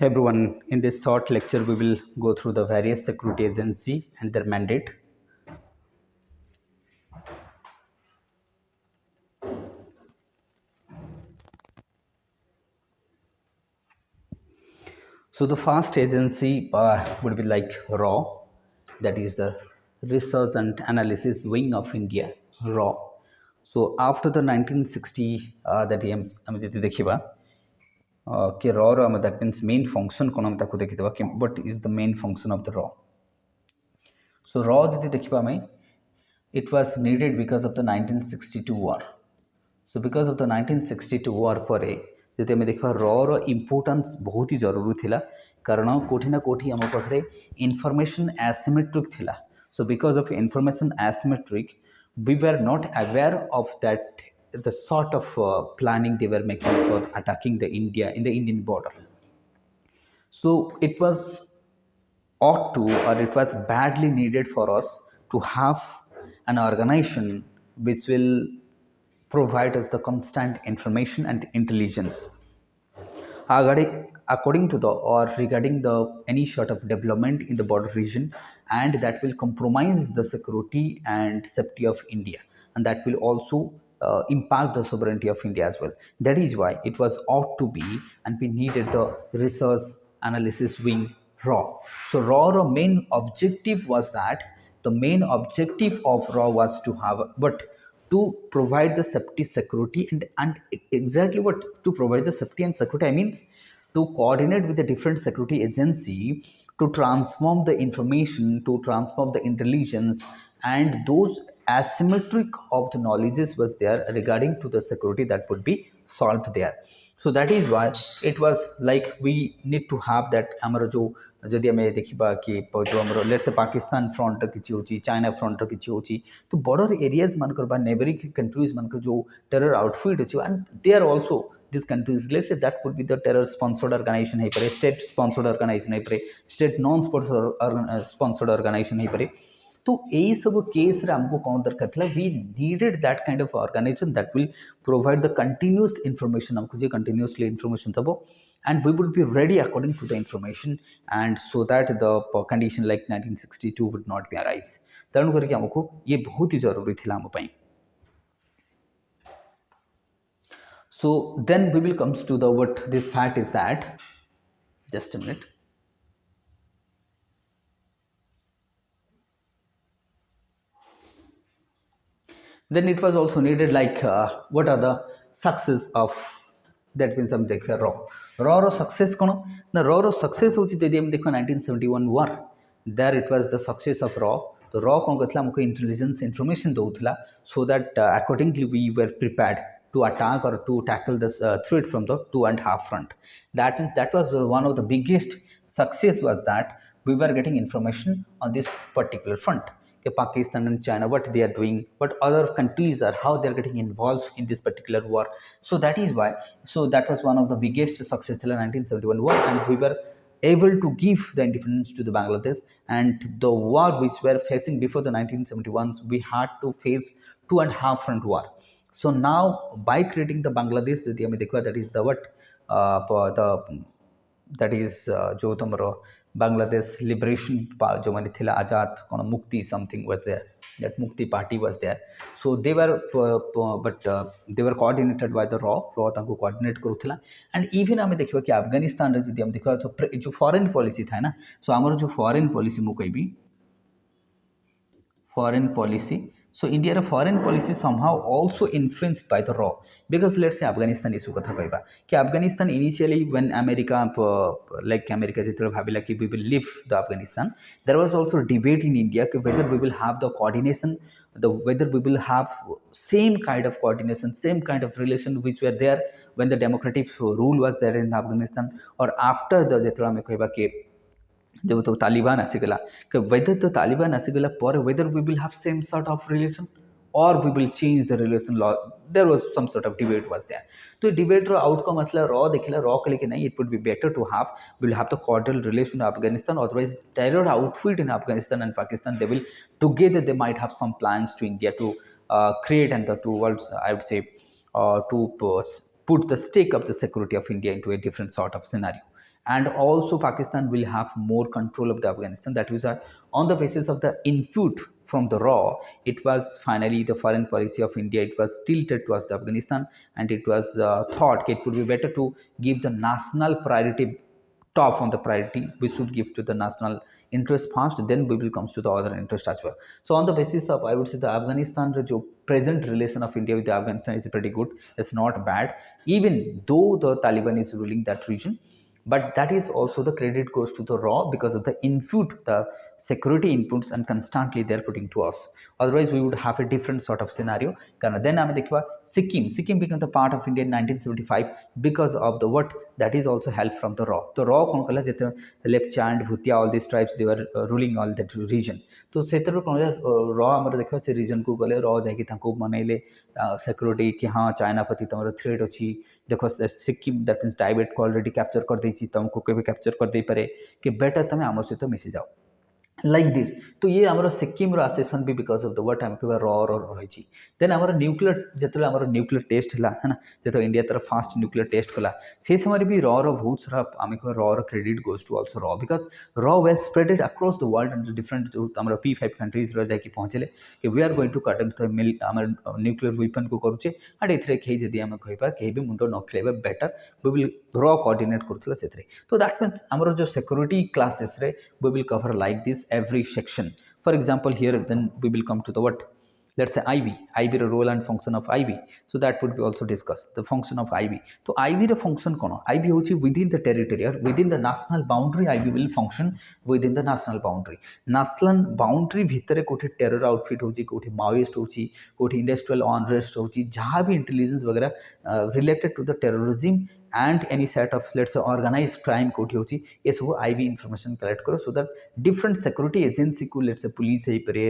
Hey everyone, in this short lecture we will go through the various security agency and their mandate. So the first agency would be like RAW, that is the Research and Analysis Wing of India, RAW. So after the 1960 that ଆମେ ଯଦି ଦେଖିବା कि RAW ର ଆମେ that means main function କ'ଣ ଆମେ ତାକୁ ଦେଖିଦେବା कि what is the main function of the RAW. So RAW ଯଦି ଦେଖିବା ଆମେ it was needed because of the 1962 war. So because of the 1962 war ପରେ ଯଦି ଆମେ ଦେଖିବା ର ଇମ୍ପୋର୍ଟାନ୍ସ ବହୁତ ହି ଜରୁରୀ ଥିଲା କାରଣ କୋଠି ନା କୋଠି ଆମ ପାଖରେ ଇନଫର୍ମେସନ୍ ଆସିମେଟ୍ରିକ୍ ଥିଲା. So because of information asymmetric, we were not aware of that the sort of planning they were making for attacking the India in the Indian border. So it was ought to, or it was badly needed for us to have an organization which will provide us the constant information and intelligence according to the or regarding the any sort of development in the border region, and that will compromise the security and safety of India, and that will also impact the sovereignty of India as well. That is why it was ought to be, and we needed the research analysis wing RAW. So RAW main objective was that the main objective of RAW was to have but to provide the safety security and exactly what to provide the safety and security I means to coordinate with the different security agency to transform the information, to transform the intelligence, and those asymmetric of the knowledges was there regarding to the security that would be solved there. So that is why it was like we need to have that amar jo ଯଦି ଆମେ ଦେଖିବା कि जो ଆମର let's say Pakistan front किछि होची, China front किछि होची, तो बॉर्डर एरियाज मानकर बा नेबरिंग कंट्रीज मानकर जो टेरर आउटफिट अछि and they are also these countries, let's say that could be the terror sponsored organization hai pare, state sponsored organization hai pare, state non sponsored organization hai pare. तो यही सब case रे हमको कौन दरकार था, we needed that kind of organisation that will provide the continuous information, हमको जे कंटिन्यूअसली इन्फॉर्मेशन दबो and we would be ready according to the information, and so that the condition like 1962 would not be arise. तेणु करके हमको ये बहुत ही जरूरी थिला हम पई. So then we will comes to the what this fact is that, just a minute. Then it was also needed like what are the success of that means हम देखिए raw success कौन ना raw success होची यदि हम देखो 1971 war, there it was the success of raw. तो raw कौन करथला हमको intelligence information दउथला so that accordingly we were prepared to attack or to tackle this threat from the two and half front. That means that was one of the biggest success was that we were getting information on this particular front. Pakistan and China, what they are doing, what other countries are, how they are getting involved in this particular war. So that is why, so that was one of the biggest success in the 1971 war, and we were able to give the independence to the Bangladesh. And the war which we were facing before the 1971s, we had to face two and a half front war. So now by creating the Bangladesh, that is the what the that is जो तुमरो Bangladesh liberation जो माने थिला आजाद कोन मुक्ति something was there, that Mukti party was there. So they were but they were coordinated by the raw ताको coordinate करूथिला. And even आमे देखिबा कि अफगानिस्तान रे जदि हम देखिबा तो जो फॉरेन पॉलिसी था ना, सो हमर जो फॉरेन पॉलिसी मु कहबी foreign policy. So India foreign policy somehow also influenced by the raw, because let's say Afghanistan issue कथा कहबा कि Afghanistan initially when America like America जितने भाविला कि we will leave the Afghanistan, there was also debate in India कि whether we will have the coordination, whether we will have same kind of coordination, same kind of relation which were there when the democratic rule was there in Afghanistan, or after the जितने हमें कहबा कि जब तो तालिबान आसीगला कि whether the Taliban आसीगला पर whether we will have same sort of relation or we will change the relation law. There was some sort of debate was there. तो debate रो outcome असला raw देखिला raw कले कि नहीं, it would be better to have, we will have the cordial relation of Afghanistan, otherwise terror outfit in Afghanistan and Pakistan, they will together, they might have some plans to India to create and the two worlds, I would say, to put the stake of the security of India into a different sort of scenario. and also Pakistan will have more control of the Afghanistan. That was on the basis of the input from the raw. It was finally the foreign policy of India. It was tilted towards the Afghanistan, and it was thought it would be better to give the national priority top on the priority. We should give to the national interest first, then we will comes to the other interest as well. So on the basis of, I would say, the Afghanistan jo present relation of India with the Afghanistan is pretty good. It's not bad, even though the Taliban is ruling that region. But that is also the credit goes to the raw because of the input, the security inputs, and constantly they're putting to us. Otherwise we would have a different sort of scenario. Then ଆମେ ଦେଖିବା Sikkim became the part of India in 1975 because of the what, that is also help from the raw. The raw କଣ କଲା, ଯେତେ lepcha and bhutia, all these tribes, they were ruling all that region. तो ସେଥିରୁ କଣ raw ଆମର ଦେଖିବା ସେ region को गले raw ଯାଇକି ତାଙ୍କୁ ମନେଇଲେ security कि हाँ चाइना प्रति तमरो थ्रेट अछि, देखो सिक्किम दैट मीन्स टाइबेट को ऑलरेडी कैप्चर कर देछि, तुमको केबे कैप्चर कर दे पारे कि बेटर तमे आम सहित मिसी जाओ लाइक दिस. तो ये आमर सिक्किम आसेसन भी बिकज ऑफ द व्हाट आम कह रही. देन आमर न्यूक्लियर जो आमर न्यूक्लियर टेस्ट है ना, जो इंडिया तरफ फास्ट न्यूक्लियर टेस्ट कला से समय भी बहुत सारा आम कह credit goes to also because well spreaded across the world and different जो आम P5 कंट्रीज जाकि पहुँचले कि we are going to cut आम न्यूक्लियर वेपन को करुचे एंड ए कहीं जदि आम कहीपर कहीं भी मुंड न खेल बेटर वी विल कोऑर्डिनेट करूला से. तो दैट मीन्स आमर जो सिक्योरिटी क्लासेस रे we will cover like this every section. For example, here then we will come to the what, let's say IB the role and function of IB. So that would be also discussed the function of IB. So IB the function kono, IB hochi within the territory or within the national boundary. IB will function within the national boundary. National boundary bhitare कोठी terror outfit होची, कोठी maoist होची, कोठी industrial unrest होची, जहाँ भी intelligence वगैरह related to the terrorism and any set of, let's say, organized crime कोठी होची, ये सब IB information collect करो so that different security agency को, let's say police है परे,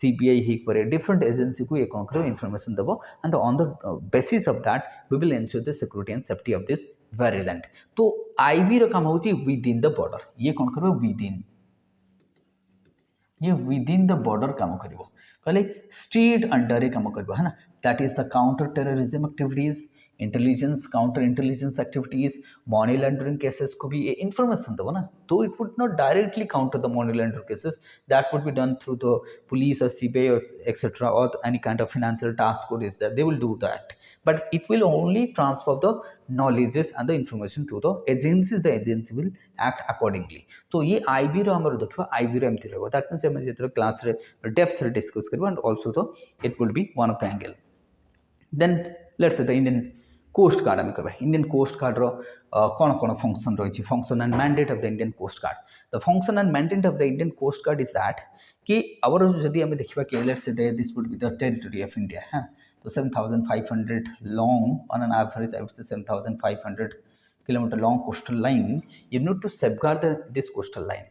CBI है परे, different agency को ये कौन करो information दबो, and on the basis of that we will ensure the security and safety of this very land. तो IB रो काम होची within the border. ये कौन करो within, ये within the border काम करिवो, कहले state under रे काम करिवो है ना. That is the counter terrorism activities, intelligence counter intelligence activities, money laundering cases को भी ये इन्फॉर्मेशन दो ना. तो it would not directly counter the money laundering cases, that would be done through the police और CBI or etc. or any kind of financial task force is there, they will do that, but it will only transfer the knowledges and the information to the agencies. The agency will act accordingly. तो ये IB रो हमर देखबा, IB रो एमथि रहबो. That means हम जेतर class रे depth रे discuss करबो, and also the it will be one of the angle. Then let's say the Indian coast guard आम कह, इंडियन कोस्ट गार्ड कौन कौन फंक्शन रही, function and mandate of the Indian coast guard. The function and mandate of the Indian coast guard is that कि आवर जदि आम देखा कि let's say this would be the territory of India है. तो 7,500 long on an average, I would say 7,500 kilometre long coastal line. You need to safeguard this coastal line.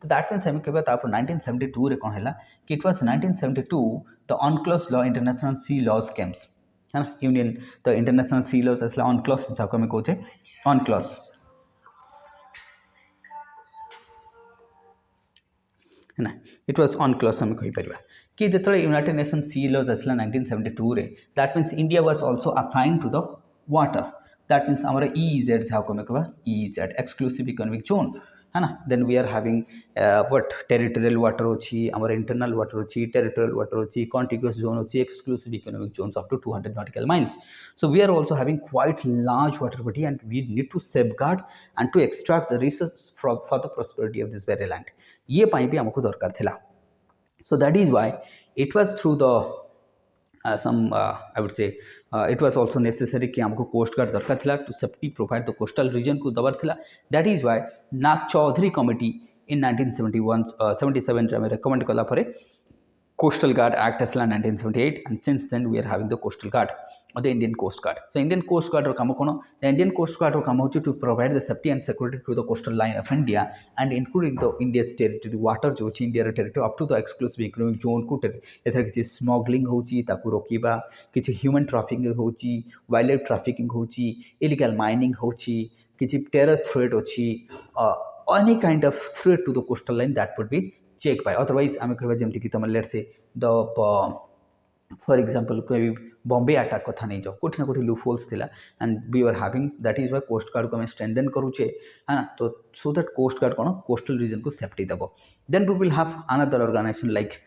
तो that means आम कह 1972 रे कौन है कि it was 1972 the UNCLOS law international sea laws केम्स है ना. Union the international sea laws असला अनक्लोज जाको में कहते अनक्लोज है ना. इट वाज अनक्लोज हम कहि परिबा कि जेतले यूनाइटेड नेशन सी लॉज असला 1972 रे, that means India was also assigned to the water. That means हमारा EEZ जाको में कहबा EEZ एक्सक्लूसिव इकोनॉमिक जोन है ना. Then we are having what territorial water होची, हमारा इंटरनल वाटर होची, टेरिटोरियल वाटर होची, कॉन्टिग्युअस जोन होची, exclusive economic zones up to 200 nautical miles. So we are also having quite large water body and we need to safeguard and to extract the resources for the prosperity of this very land. ये पाई भी हमको दरकार थिला. So that is why it was through the I would say it was also necessary कि हमको coast guard दरकार थिला to safety provide the coastal region को दबर थिला. That is why Nag Chaudhary committee in 1971 77 रे recommend कला परे Coastal Guard Act असला 1978, and since then we are having the Coastal Guard or the Indian Coast Guard. So Indian Coast Guard ro काम कोन, the Indian Coast Guard ro काम होची to provide the safety and security to the coastal line of India and including the India's territory water जो होची India territory up to the exclusive economic zone को एथर किसी smuggling होची ताकू रोकीबा, किसी human trafficking होची, वाइल्ड लाइफ ट्रैफिकिंग होची, illegal mining होची, किसी टेरर थ्रेट होची, any kind of threat to the coastal line that would be checked by. Otherwise आम कह जमती कि तुम let's say the for example कोई बॉम्बे अटैक कथा नहीं जाओ कोठी ना कोठी लूप होल्स थिला and we are having that is why coast guard को आम स्ट्रेंथन करूचे है ना तो सो दैट कोस्ट गार्ड कौन कोस्टल रीजन को सेफ्टी देव then we will have another organisation like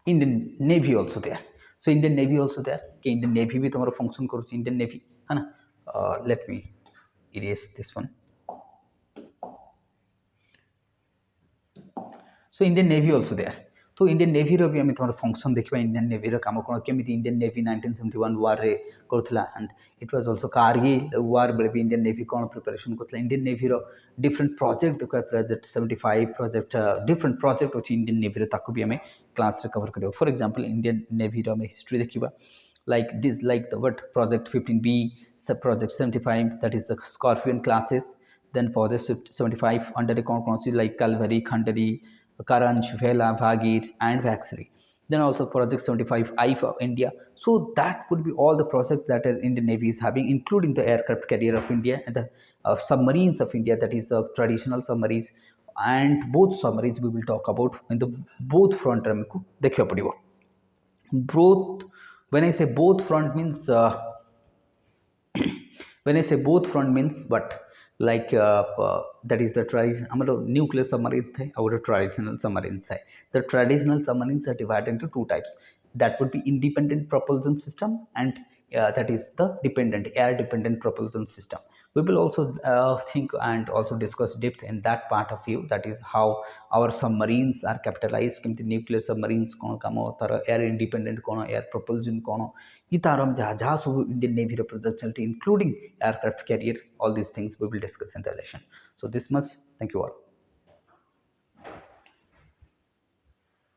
Indian navy also there so Indian navy also there कि इंडियन नेवी भी तुम्हारा फंक्शन करुच्ची इंडियन नेवी है ना let me erase this one so Indian navy also there तो Indian navy रो भी आम तुम फंक्शन देखा इंडियन नेवी कम कौन केमी इंडियन नेवी 1971 वार रे करुला and it was also Kargil war बेले भी इंडियन नेवी कौन प्रिपरेशन कर इंडियन नेवी रो डिफरेंट प्रोजेक्ट देखा प्रोजेक्ट 75 प्रोजेक्ट डिफरेंट प्रोजेक्ट अच्छी इंडियन नेवी ताकू भी आम क्लास रे कवर कर फॉर एग्जांपल इंडियन नेवी रो हिस्ट्री देखा like this like the what project 15b sub project 75 that is the scorpion classes then project 75 under a constituency like calvary khandari karanj vela bhagir and vaxri then also project 75I for india so that would be all the projects that are indian navy is having including the aircraft carrier of india and the submarines of india that is the traditional submarines and both submarines we will talk about in the both front हमको देखियो पड़िबो both when I say both front means when I say both front means what like that is the tradition nuclear submarines थे और traditional submarines थे the traditional submarines are divided into two types that would be independent propulsion system and that is the dependent air dependent propulsion system we will also think and also discuss depth in that part of view that is how our submarines are capitalized केमती nuclear submarines कौन काम तार air independent कौन air propulsion कौन ये तार हम जहाँ जहाँ सब Indian Navy represents including aircraft carrier all these things we will discuss in the lesson so this much thank you all